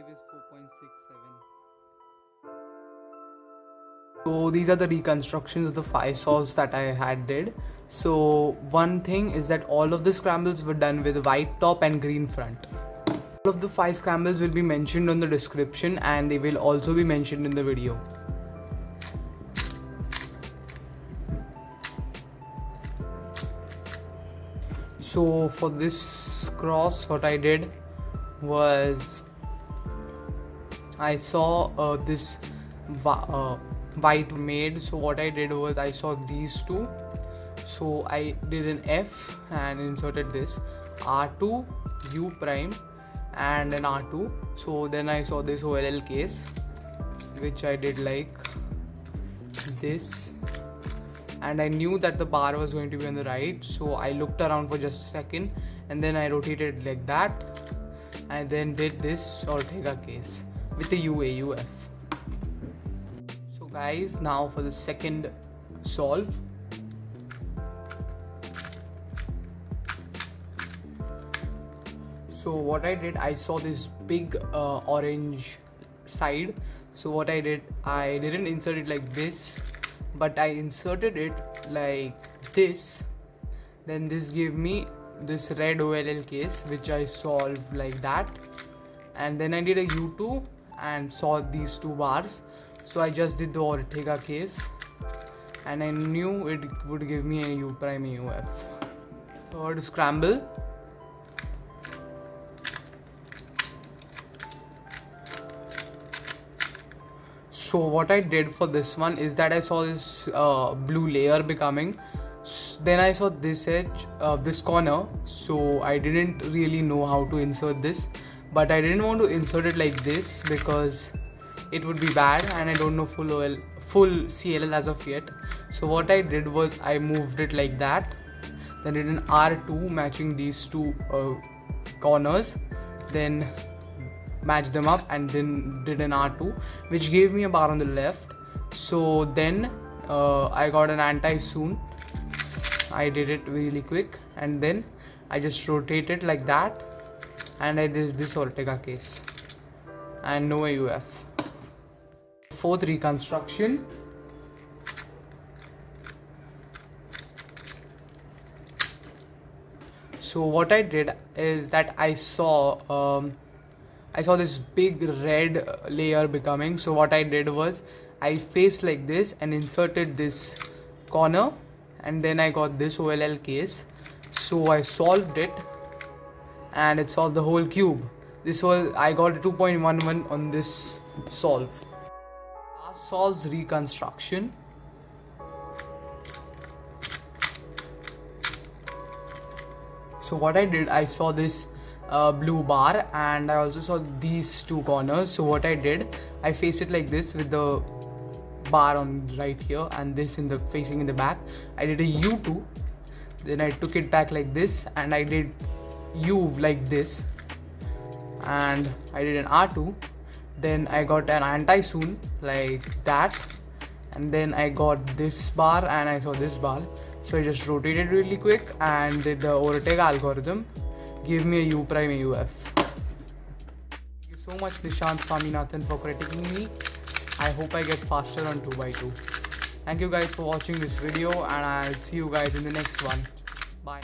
5 is 4.67. So these are the reconstructions of the 5 solves that I had did. So one thing is that all of the scrambles were done with white top and green front. All of the 5 scrambles will be mentioned on the description and they will also be mentioned in the video. So for this cross, what I did was I saw this white made. So what I did was I saw these two. So I did an F and inserted this R2 U prime and an R2. So then I saw this OLL case, which I did like this, and I knew that the bar was going to be on the right. So I looked around for just a second and then I rotated like that and then did this Ortega case with the UF. So guys, now for the second solve. So what I did, I saw this big orange side. So what I did, I didn't insert it like this, but I inserted it like this. Then this gave me this red OLL case, which I solved like that. And then I did a U2 and saw these 2 bars. So I just did the Ortega case and I knew it would give me a U prime UF. Third scramble. So what I did for this one is that I saw this blue layer becoming. Then I saw this edge, this corner. So I didn't really know how to insert this, but I didn't want to insert it like this because it would be bad and I don't know full CLL as of yet. So what I did was I moved it like that, then did an R2 matching these 2 corners, then matched them up and then did an R2, which gave me a bar on the left. So then I got an anti-soon. I did it really quick and then I just rotated like that and I did this Ortega case and no UF. Fourth reconstruction. So what I did is that I saw this big red layer becoming. So what I did was I faced like this and inserted this corner and then I got this OLL case. So I solved it and it solved the whole cube. This was, I got a 2.11 on this solve. Last solves reconstruction. So what I did, I saw this blue bar and I also saw these 2 corners. So what I did, I faced it like this with the bar on right here and this in the facing in the back. I did a U2, then I took it back like this and I did U like this and I did an R2. Then I got an anti-soon like that and then I got this bar and I saw this bar. So I just rotated really quick and did the Ortega algorithm. Give me a U prime UF. Thank you so much Nishant Swaminathan for critiquing me. I hope I get faster on 2x2. Thank you guys for watching this video and I'll see you guys in the next one. Bye.